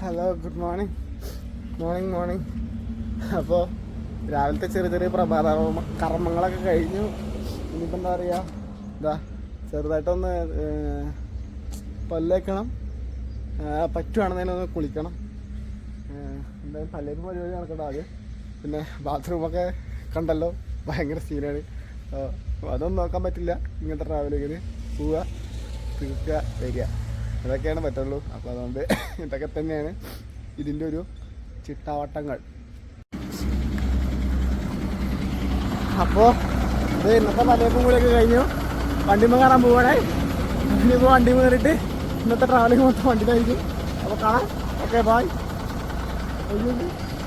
Hello, good morning. Morning. അപ്പോൾ രാവിലത്തെ ചെറിയ ചെറിയ പ്രഭാത കർമ്മങ്ങളൊക്കെ കഴിഞ്ഞു. ഇനിയിപ്പോൾ എന്താ പറയുക, ചെറുതായിട്ടൊന്ന് പല്ലേക്കണം, പറ്റുവാണെന്നതിനൊന്ന് കുളിക്കണം. എന്തായാലും പല്ലേക്കും പരിപാടി നടക്കണ്ട ആദ്യം. പിന്നെ ബാത്റൂമൊക്കെ കണ്ടല്ലോ, ഭയങ്കര സീനാണ്. അതൊന്നും നോക്കാൻ പറ്റില്ല. ഇങ്ങനത്തെ ട്രാവലിങ്ങിന് പോവുക, തീർക്കുക, വരിക, അതൊക്കെയാണ് പറ്റുള്ളൂ. അപ്പോൾ അതുകൊണ്ട് ഇതൊക്കെ തന്നെയാണ് ഇതിൻ്റെ ഒരു ചിട്ടാവട്ടങ്ങൾ. അപ്പോൾ ഇത് ഇന്നത്തെ പലയപ്പം കൂടെയൊക്കെ കഴിഞ്ഞു. വണ്ടിമ കാണാൻ പോവാണേ. ഇനിയിപ്പോൾ വണ്ടി കയറിയിട്ട് ഇന്നത്തെ ട്രാവലിംഗ് മൊത്തം വണ്ടിയിലായിരിക്കും. അപ്പോൾ കാണാം. Okay, bye.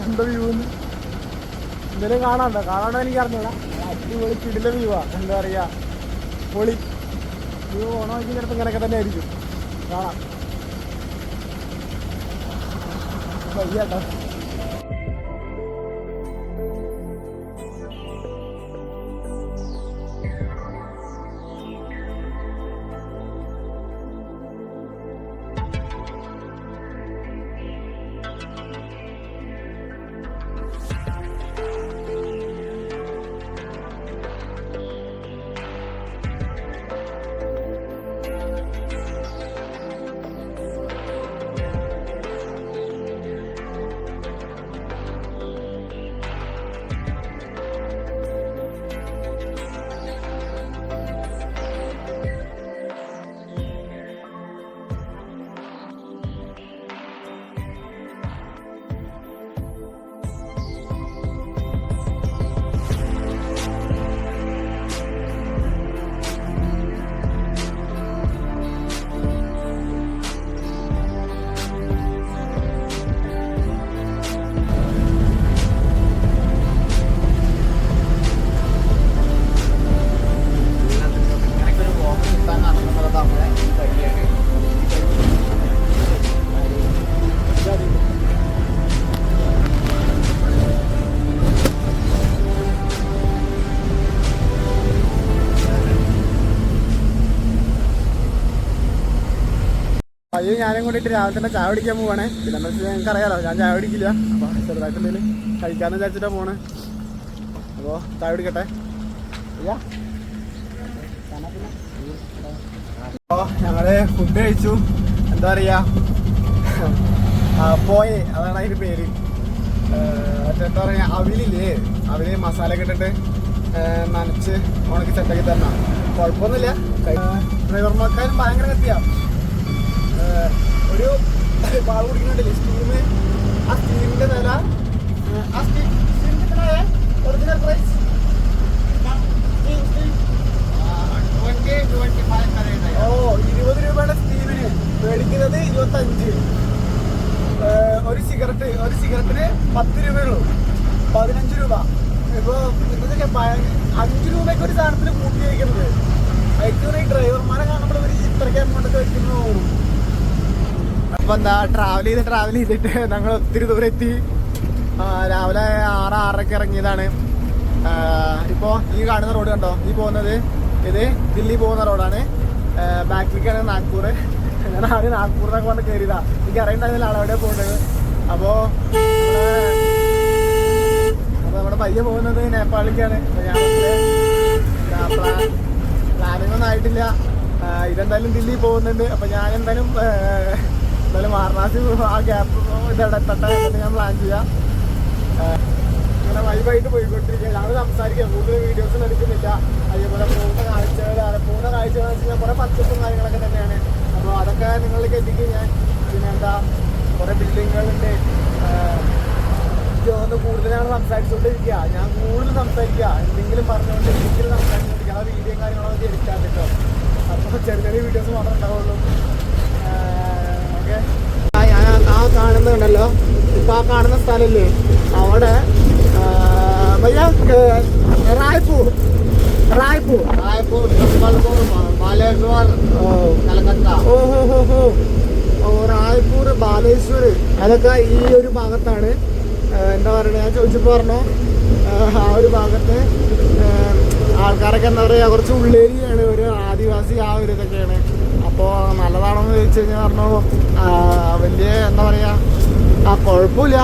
എന്താ വ്യൂ ഒന്ന് എന്തെങ്കിലും കാണാണ്ടോ എനിക്ക് അറിഞ്ഞോളാം. അടിപൊളി കിടില വ്യൂവാ. എന്താ പറയുക, പൊളി വ്യൂ. ഓണമെങ്കിൽ ചിലപ്പോൾ ഇങ്ങനെയൊക്കെ തന്നെ ആയിരിക്കും. കാണാം. വയ്യാട്ടോ. അയ്യോ, ഞാനും കൂടിയിട്ട് രാവിലെ തന്നെ ചായ പിടിക്കാൻ പോവാണേ. പിന്നെ എന്താ വെച്ചാൽ ഞങ്ങൾക്ക് അറിയാലോ, ഞാൻ ചായ പിടിക്കില്ല. അപ്പോൾ ചെറുതായിട്ട് എന്തെങ്കിലും കഴിക്കാമെന്ന് വിചാരിച്ചിട്ടാണ് പോണേ. അപ്പോൾ ചായ പിടിക്കട്ടെ. അപ്പോൾ ഞങ്ങള് ഫുഡ് കഴിച്ചു. എന്താ പറയുക, പോയെ, അതാണ് അതിൻ്റെ പേര്. എന്താ പറയുക, അവില് മസാലയൊക്കെ ഇട്ടിട്ട് നനച്ച് ഉണക്കി സെറ്റാക്കി തരണം. കുഴപ്പമൊന്നുമില്ല. ഡ്രൈവർമാർക്കാരും ഭയങ്കര കത്തിയാണ്. ഒരു പാൽ കുടിക്കുന്നുണ്ടല്ലേ, സ്റ്റീമ്. ആ സ്റ്റീമിന്റെ വില, ആ സ്റ്റീമിന്റെ ഒറിജിനൽ പ്രൈസ് 20 രൂപയുടെ സ്റ്റീമിന് മേടിക്കുന്നത് 25. ഒരു സിഗരറ്റിന് 10 രൂപയുള്ളൂ, 15 രൂപ. ഇപ്പൊ എന്താ 5 രൂപയ്ക്ക് ഒരു സാധനത്തിന് കൂട്ടി വയ്ക്കുന്നത്. അതിന് ഈ ഡ്രൈവർമാരെ കാണുമ്പോൾ ഇവർ ഇത്രയ്ക്ക് എമൗണ്ടൊക്കെ വയ്ക്കുന്നു. അപ്പൊ എന്താ, ട്രാവൽ ചെയ്തിട്ട് ഞങ്ങൾ ഒത്തിരി ദൂരം എത്തി. രാവിലെ 6-6:30 ഇറങ്ങിയതാണ്. ഇപ്പോ ഈ കാണുന്ന റോഡ് കണ്ടോ, ഈ പോകുന്നത് ഇത് ദില്ലി പോകുന്ന റോഡാണ്. ബാക്കിലേക്കാണ് നാഗ്പൂർ. ഞാൻ ആദ്യം നാഗ്പൂരിനൊക്കെ കൊണ്ട് കയറിയതാ. എനിക്ക് അറിയണ്ടായിരുന്നില്ല ആളെവിടെ പോകുന്നത്. അപ്പോൾ നമ്മുടെ പയ്യെ പോകുന്നത് നേപ്പാളിലേക്കാണ്. പ്ലാനിങ് ഒന്നും ആയിട്ടില്ല. ഇതെന്തായാലും ദില്ലി പോകുന്നുണ്ട്. അപ്പൊ ഞാൻ എന്തായാലും വാരണാസി ആ ഗ്യാപ്പ് ഇതെവിടെ എത്തട്ടെ എന്നിട്ട് ഞാൻ പ്ലാൻ ചെയ്യാം. ഇങ്ങനെ വൈബായിട്ട് പോയിക്കൊണ്ടിരിക്കുക. ഞങ്ങൾ സംസാരിക്കുക, കൂടുതൽ വീഡിയോസും എടുക്കുന്നില്ല. അതേപോലെ പോകുന്ന കാഴ്ചകൾ വെച്ച് കഴിഞ്ഞാൽ കുറേ പച്ചപ്പും കാര്യങ്ങളൊക്കെ തന്നെയാണ്. അപ്പോൾ അതൊക്കെ നിങ്ങളിലേക്ക് എത്തിക്കും ഞാൻ. പിന്നെ എന്താ, കുറേ ബിൽഡിങ്ങുകളുണ്ട്. ഒന്ന് കൂടുതലാണ് സംസാരിച്ചുകൊണ്ടിരിക്കുക. ഞാൻ കൂടുതൽ സംസാരിക്കുക, എന്തെങ്കിലും പറഞ്ഞുകൊണ്ട് എന്തെങ്കിലും സംസാരിച്ചുകൊണ്ടിരിക്കുക. ആ വീഡിയോ കാര്യങ്ങളൊക്കെ എടുക്കാൻ കേട്ടോ. അപ്പോൾ ചെറിയ ചെറിയ വീഡിയോസ് മാത്രമേ ഉണ്ടാവുള്ളൂ. ഓക്കെ, ആ കാണുന്നുണ്ടല്ലോ, ഇപ്പൊ ആ കാണുന്ന സ്ഥലമില്ലേ, അവിടെ റായ്പൂർ റായ്പൂർ, ബാലേശ്വർ, അതൊക്കെ ഈ ഒരു ഭാഗത്താണ്. എന്താ പറയുക, ഞാൻ ചോദിച്ചപ്പോൾ പറഞ്ഞു ആ ഒരു ഭാഗത്ത് ആൾക്കാരൊക്കെ എന്താ പറയുക കുറച്ച് ഉള്ളേരിയാണ്, ഒരു ആദിവാസി ആ ഒരു ഇതൊക്കെയാണ്. അപ്പോൾ നല്ലതാണോന്ന് ചോദിച്ചു കഴിഞ്ഞാൽ പറഞ്ഞു വലിയ എന്താ പറയുക കുഴപ്പമില്ല,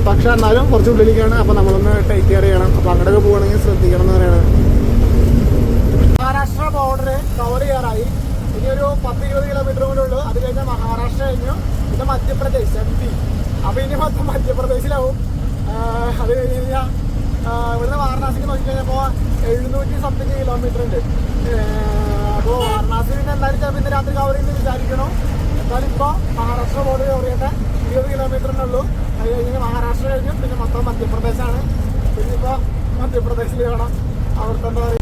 പക്ഷെ എന്നാലും കുറച്ച് ഉള്ളിലേക്കാണ്. അപ്പോൾ നമ്മളൊന്ന് ടേക്ക് കെയർ ചെയ്യണം. അപ്പോൾ അങ്ങോട്ടൊക്കെ പോകണമെങ്കിൽ ശ്രദ്ധിക്കണം എന്ന് പറയുന്നത്. മഹാരാഷ്ട്ര ബോർഡർ കവർ ചെയ്യാറായി. ഇനി ഒരു 10-20 കിലോമീറ്റർ കൂടെ ഉള്ളൂ. അത് കഴിഞ്ഞാൽ മഹാരാഷ്ട്ര കഴിഞ്ഞു, പിന്നെ മധ്യപ്രദേശ് MP. അപ്പോൾ ഇനി മൊത്തം മധ്യപ്രദേശിലാവും. അത് കഴിഞ്ഞ് കഴിഞ്ഞാൽ ഇവിടുന്ന് വാരണാസിക്ക് നോക്കിക്കഴിഞ്ഞപ്പോൾ 700 സംതിങ് കിലോമീറ്റർ ഉണ്ട്. അപ്പോൾ വാരണാസി പിന്നെ എന്തായാലും ചിലപ്പോൾ ഇന്ന് രാത്രി കവർ ചെയ്യുന്നത് വിചാരിക്കണം. എന്നാലും ഇപ്പോൾ മഹാരാഷ്ട്ര ബോർഡർ കവർ ചെയ്യേണ്ട 20 കിലോമീറ്ററിനേ ഉള്ളൂ. അത് കഴിഞ്ഞ് മഹാരാഷ്ട്ര കഴിഞ്ഞു, പിന്നെ മൊത്തം മധ്യപ്രദേശാണ്. പിന്നെ ഇപ്പോൾ മധ്യപ്രദേശിൽ വേണം അവിടുത്തെ എന്താ പറയുക.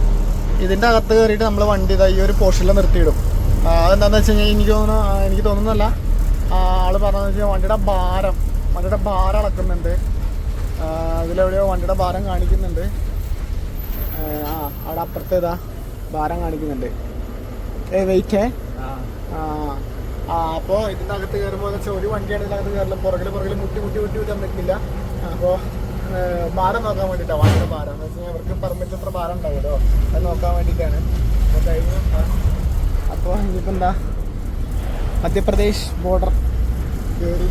ഇതിൻ്റെ അകത്ത് കയറിയിട്ട് നമ്മൾ വണ്ടി ഇതാ ഈ ഒരു പോർഷനിൽ നിർത്തിയിടും. അതെന്താണെന്ന് വെച്ച് കഴിഞ്ഞാൽ എനിക്ക് തോന്നുന്നല്ല, ആള് പറഞ്ഞതെന്ന് വെച്ചാൽ വണ്ടിയുടെ ഭാരം അളക്കുന്നുണ്ട്. അതിലെവിടെയോ വണ്ടിയുടെ ഭാരം കാണിക്കുന്നുണ്ട്. അവിടെ അപ്പുറത്ത് ഇതാ ഭാരം കാണിക്കുന്നുണ്ട്. വെയിറ്റേ അപ്പോൾ ഇതിൻ്റെ അകത്ത് കയറുമ്പോൾ എന്ന് വെച്ചാൽ ഒരു വണ്ടിയാണ് ഇതിനകത്ത് കയറില്ല. പുറകിൽ മുട്ടി തന്നിട്ടില്ല. അപ്പോൾ ഭാരം നോക്കാൻ വേണ്ടിയിട്ടാണ്, വണ്ടിയുടെ ഭാരം എന്ന് വെച്ച് കഴിഞ്ഞാൽ അവർക്ക് പെർമിറ്റ് എത്ര ഭാരം ഉണ്ടാവുമല്ലോ, അത് നോക്കാൻ വേണ്ടിയിട്ടാണ്. അപ്പോൾ കഴിഞ്ഞു. അപ്പോൾ ഇനിയിപ്പോൾ എന്താ മധ്യപ്രദേശ് ബോർഡർ കയറി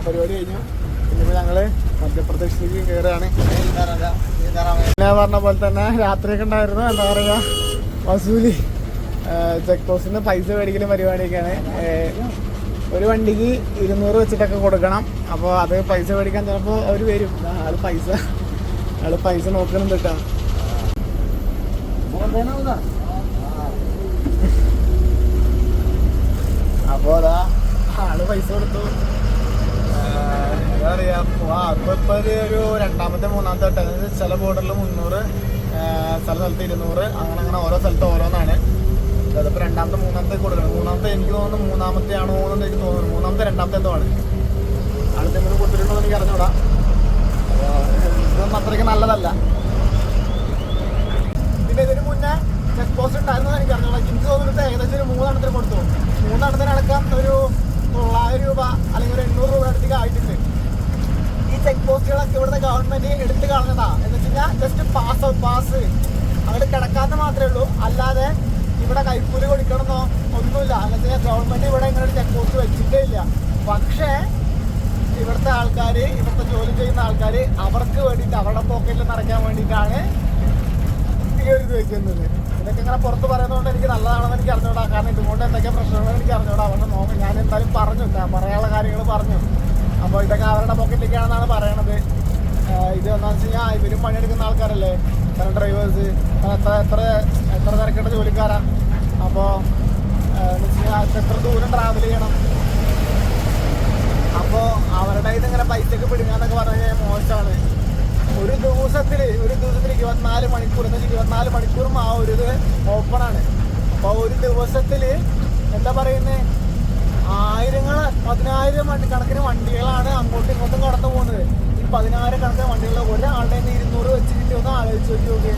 പരിപാടി കഴിഞ്ഞു. പിന്നിപ്പോൾ ഞങ്ങൾ മധ്യപ്രദേശിലേക്ക് കയറുകയാണ്. ഞാൻ പറഞ്ഞ പോലെ തന്നെ രാത്രിയൊക്കെ ഉണ്ടായിരുന്നു എന്താ പറയുക വസൂലി, ചെക്ക് പോസ്റ്റിൽ നിന്ന് പൈസ മേടിക്കലും പരിപാടിയൊക്കെയാണ്. ഒരു വണ്ടിക്ക് 200 വെച്ചിട്ടൊക്കെ കൊടുക്കണം. അപ്പോൾ അത് പൈസ മേടിക്കാൻ ചിലപ്പോൾ അവർ വരും. ആള് പൈസ നോക്കുന്നുണ്ട് കേട്ടോ. അപ്പോൾ അതാ ആള് പൈസ കൊടുത്തു. എന്താ പറയുക, ഇപ്പോൾ ഒരു രണ്ടാമത്തെ മൂന്നാമത്തെ വട്ടം ചില ബോർഡറിൽ 300, ചില സ്ഥലത്ത് 200, അങ്ങനെ ഓരോ സ്ഥലത്ത് ഓരോന്നാണ്. അതിപ്പോൾ രണ്ടാമത്തെ മൂന്നാമത്തെ കൊടുക്കണം. മൂന്നാമത്തെ എനിക്ക് തോന്നുന്നു മൂന്നാമത്തെ ആണോ എന്ന് എനിക്ക് തോന്നുന്നു. മൂന്നാമത്തെ രണ്ടാമത്തെ എന്തോ ആണ്. ആളത്തെ എന്തെങ്കിലും കൊടുത്തിട്ടുണ്ടോ എന്ന് എനിക്ക് അറിഞ്ഞൂടാ. ഇതൊന്നും അത്രയ്ക്ക് നല്ലതല്ല. പിന്നെ ഇതിന് മുന്നേ ചെക്ക് പോസ്റ്റ് ഉണ്ടായിരുന്നു എനിക്ക് അറിഞ്ഞൂടാ. എനിക്ക് തോന്നുന്നത് ഏകദേശം ഒരു 3 എണ്ണത്തിന് കൊടുത്തു. 3 എണ്ണത്തിനടക്കം ഒരു 900 രൂപ അല്ലെങ്കിൽ ഒരു 800 രൂപ അടുത്തേക്ക് ആയിട്ടുണ്ട്. ഈ ചെക്ക് പോസ്റ്റുകളൊക്കെ ഇവിടുത്തെ ഗവൺമെന്റ് എടുത്ത് കളഞ്ഞതാ. എന്ന് വെച്ച് കഴിഞ്ഞാൽ ജസ്റ്റ് പാസ് അങ്ങോട്ട് കിടക്കാത്ത മാത്രമേ ഉള്ളൂ. അല്ലാതെ ഇവിടെ കൈക്കൂലി കൊടുക്കണമെന്നോ ഒന്നുമില്ല. എന്ന് വെച്ച് കഴിഞ്ഞാൽ ഗവൺമെന്റ് ഇവിടെ ഇങ്ങനെ ഒരു ചെക്ക് പോസ്റ്റ് വെച്ചിട്ടേ ഇല്ല. പക്ഷേ ഇവിടുത്തെ ആൾക്കാർ, ഇവിടുത്തെ ജോലി ചെയ്യുന്ന ആൾക്കാർ അവർക്ക് വേണ്ടിയിട്ട് അവരുടെ പോക്കറ്റിൽ നിറയ്ക്കാൻ വേണ്ടിയിട്ടാണ് ഈ ഒരു ഇത് വയ്ക്കുന്നത്. ഇതൊക്കെ ഇങ്ങനെ പുറത്ത് പറയുന്നതുകൊണ്ട് എനിക്ക് നല്ലതാണെന്ന് എനിക്ക് അറിഞ്ഞൂടാ. കാരണം ഇതുകൊണ്ട് എന്തൊക്കെ പ്രശ്നങ്ങളെന്ന് എനിക്ക് അറിഞ്ഞൂടാ. പക്ഷെ ഞാൻ എന്തായാലും പറഞ്ഞു, പറയാനുള്ള കാര്യങ്ങൾ പറഞ്ഞു. അപ്പോൾ ഇതൊക്കെ അവരുടെ പോക്കറ്റിലേക്കാണെന്നാണ് പറയണത്. ഇത് എന്താണെന്ന് വെച്ച് കഴിഞ്ഞാൽ ഇവരും പണിയെടുക്കുന്ന ആൾക്കാരല്ലേ, കാരണം ഡ്രൈവേഴ്സ് എത്ര തിരക്കേണ്ട ജോലിക്കാരാ. അപ്പോൾ എന്ന് വെച്ച് കഴിഞ്ഞാൽ എത്ര ദൂരം ട്രാവൽ ചെയ്യണം. അപ്പോൾ അവരുടെ ഇതിങ്ങനെ പൈസക്ക് പിടിക്കാന്നൊക്കെ പറഞ്ഞു കഴിഞ്ഞാൽ മോശമാണ്. ഒരു ദിവസത്തിൽ 24 മണിക്കൂർ എന്ന് വെച്ചാൽ 24 മണിക്കൂറും ആ ഒരു ഇത് ഓപ്പണാണ്. അപ്പോൾ ഒരു ദിവസത്തിൽ എന്താ പറയുന്നത്, 10,000 കണക്കിന് വണ്ടികളാണ് അങ്ങോട്ടും ഇങ്ങോട്ടും കടന്നു പോകുന്നത്. ഈ 10,000 കണക്കിന് വണ്ടികൾ ഒരാളുടെ 200 വെച്ച് കിട്ടി ഒന്ന് ആലോചിച്ച് നോക്കി.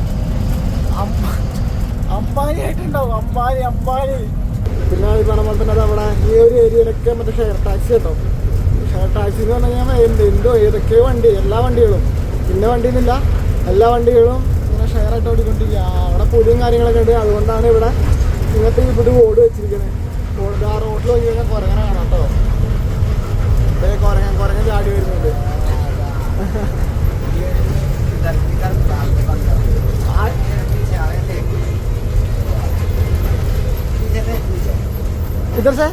അമ്പാനി ആയിട്ടുണ്ടാവും, അമ്പാനി. പിന്നെ ഈ പറഞ്ഞ പോലെ തന്നെ അതവിടെ ഈ ഒരു ഏരിയയിലൊക്കെ മറ്റേ ഷെയർ ടാക്സി കേട്ടോ. ഷെയർ ടാക്സി എന്ന് പറഞ്ഞു കഴിഞ്ഞാൽ ഏതൊക്കെയോ വണ്ടി, എല്ലാ വണ്ടികളും ഇന്ന വണ്ടിയിലില്ല, എല്ലാ വണ്ടികളും ഇങ്ങനെ ഷെയർ ആയിട്ട് ഓടിക്കൊണ്ടിരിക്കുക. അവിടെ പൊടിയും കാര്യങ്ങളൊക്കെ ഉണ്ട്. അതുകൊണ്ടാണ് ഇവിടെ ഇങ്ങനത്തെ ഇവിടെ ബോർഡ് വെച്ചിരിക്കുന്നത്. ആ റോഡിൽ പോയി കഴിഞ്ഞാൽ കുരങ്ങനെ കാണാം കേട്ടോ. കുരങ്ങൻ ചാടി വരുന്നുണ്ട്. इधर से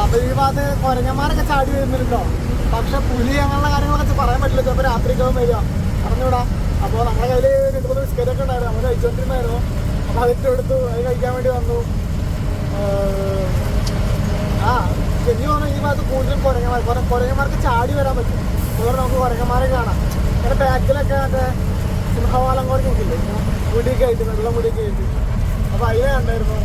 അപ്പൊ ഈ ഭാഗത്ത് കുരങ്ങന്മാരൊക്കെ ചാടി വരുന്നുണ്ടോ. പക്ഷെ പുലി അങ്ങനെയുള്ള കാര്യങ്ങളൊക്കെ പറയാൻ പറ്റില്ല. ചിലപ്പോൾ രാത്രിക്കാവും വരിക, അറിഞ്ഞൂടാ. അപ്പോൾ നമ്മുടെ കയ്യിൽ 2-3 ബിസ്ക്കറ്റൊക്കെ ഉണ്ടായിരുന്നു, നമ്മൾ കഴിച്ചോണ്ടിരുന്നായിരുന്നു. അപ്പോൾ അതിട്ട് എടുത്തു, അത് കഴിക്കാൻ വേണ്ടി വന്നു. ശരിക്കും പറഞ്ഞാൽ ഈ ഭാഗത്ത് കൂടുതലും കുരങ്ങന്മാർക്ക് ചാടി വരാൻ പറ്റും. അതുപോലെ നമുക്ക് കുരങ്ങന്മാരെ കാണാം. അങ്ങനെ ബാക്കിലൊക്കെ മറ്റേ സിംഹവാലം കുറഞ്ഞിട്ടില്ലേ, മുടിയൊക്കെ ആയിട്ട്, വെള്ളം മുടിയൊക്കെ ആയിട്ട്. അപ്പോൾ അതിലെ കണ്ടായിരുന്നു.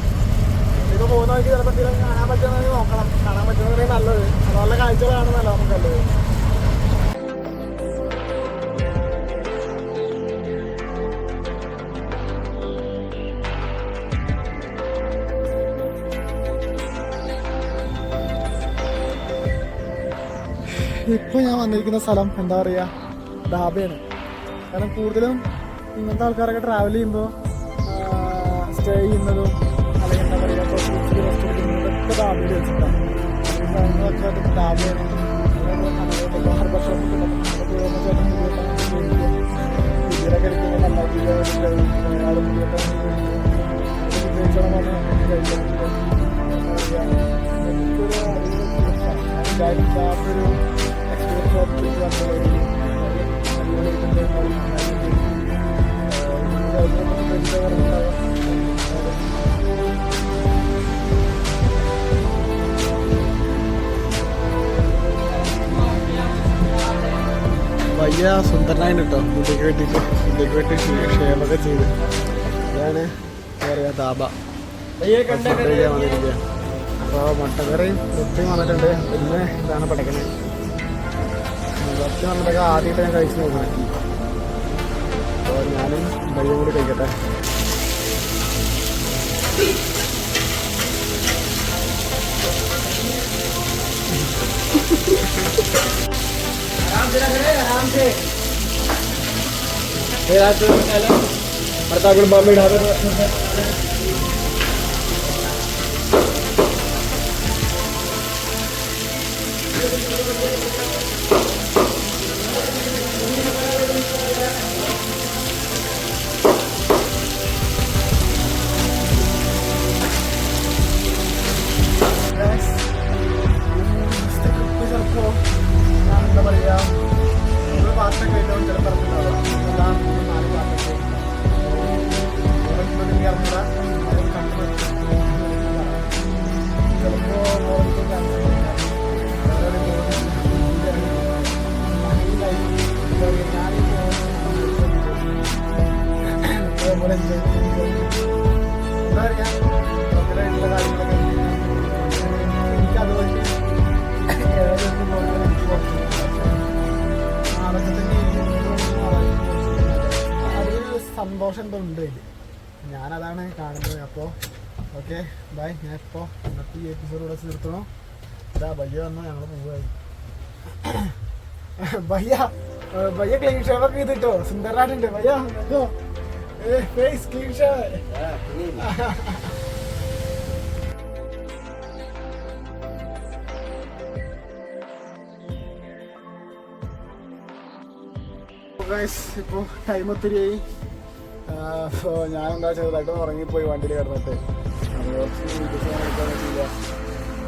ഇപ്പോൾ പോകുന്ന വഴിക്ക് ചിലപ്പോൾ എന്തെങ്കിലും കാണാൻ പറ്റുമെന്ന് നോക്കണം. കാണാൻ പറ്റുന്നതേ നല്ലത്. അതുപോലെ കാഴ്ചകൾ കാണുന്നല്ലോ നമുക്ക് നല്ലത്. ഇപ്പോൾ ഞാൻ വന്നിരിക്കുന്ന സ്ഥലം എന്താ പറയുക, ധാബയാണ്. കാരണം കൂടുതലും ഇങ്ങനത്തെ ആൾക്കാരൊക്കെ ട്രാവൽ ചെയ്യുമ്പോൾ സ്റ്റേ ചെയ്യുന്നതും അല്ലെങ്കിൽ എന്താ പറയുക റെസ്റ്റ് എടുക്കുന്നതും ഒക്കെ ഡാബിൽ വെച്ചിട്ടാണ്. സാധനങ്ങളൊക്കെ ഡാബിയാണ്. ഇതിലൊക്കെ എടുക്കുമ്പോൾ വിചാരിക്കാത്തൊരു വലിയ സുന്ദരനായിട്ട് കേട്ടോ. ഇന്ത്യക്ക് വേണ്ടി ഷെയറൊക്കെ ചെയ്ത് ഇതാണ് എന്താ പറയുക ധാബ വന്നിരിക്കുക. അപ്പോൾ മുട്ടക്കറിയും റൊട്ടിയും വന്നിട്ടുണ്ട്. പിന്നെ ഇതാണ് പടക്കണേ. റൊട്ടി വന്നിട്ടൊക്കെ ആദ്യമായിട്ട് ഞാൻ കഴിച്ച് നോക്കണേ. അപ്പോൾ ഞാനും ബയ്യും കൂടി കഴിക്കട്ടെ. प्रतापगढ़ बॉम्बे ढाबे എന്താ പറയുക ഒരു പാർട്ടൊക്കെ ഏറ്റവും ചിലപ്പറഞ്ഞുണ്ടാവുക എല്ലാം 4 പാർട്ടൊക്കെ അതേപോലെ എന്താ പറയുക ലോക്കലായിട്ടുള്ള കാര്യങ്ങളൊക്കെ എനിക്കതുപോലെ അതൊരു സന്തോഷം എന്തോ ഉണ്ട് അതിൽ. ഞാനതാണ് കാണുന്നത്. അപ്പോൾ ഓക്കെ ബൈ. ഞാൻ ഇപ്പോൾ ഇന്നത്തെ ഈ എപ്പിസോഡ് ഇവിടെ നിർത്തണോ. ഇതാ ഭയ്യ വന്നു, ഞങ്ങൾ പോവുകയായി. ഭയ്യ ക്ലീൻ ഷേവൊക്കെ ചെയ്തിട്ടോ സുന്ദരനായിട്ടുണ്ട്. ഭയ്യ ഫേസ് ക്ലീൻ ഷേവ്. ഇപ്പോൾ ടൈം ഒത്തിരിയായി. അപ്പോൾ ഞാനെന്താ ചെറുതായിട്ട് ഉറങ്ങിപ്പോയി വണ്ടിയിൽ കിടന്നിട്ട്. അത് കുറച്ച് വീഡിയോസ് എടുക്കാൻ പറ്റില്ല.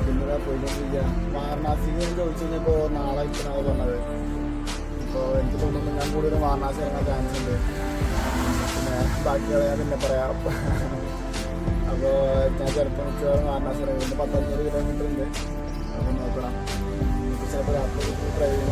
പിന്നെ പോയിക്കൊണ്ടിരിക്കുക. വാരണാസിക്ക് ഞാൻ ചോദിച്ചു കഴിഞ്ഞപ്പോൾ നാളെ ഇരിക്കണത് പറഞ്ഞത്. അപ്പോൾ എനിക്ക് തോന്നുന്നു ഞാൻ കൂടുതലും വാരണാസി ഇറങ്ങാൻ ചാൻസ് ഉണ്ട്. പിന്നെ ബാക്കിയുള്ള ഞാൻ പിന്നെ പറയാം. അപ്പോൾ ഞാൻ ചിലപ്പോൾ മിക്കവാറും വാരണാസി ഇറങ്ങുന്നുണ്ട്. 1500 കിലോമീറ്റർ ഉണ്ട്. അപ്പോൾ നോക്കണം. ചിലപ്പോൾ രാത്രി ഡ്രൈവിംഗ്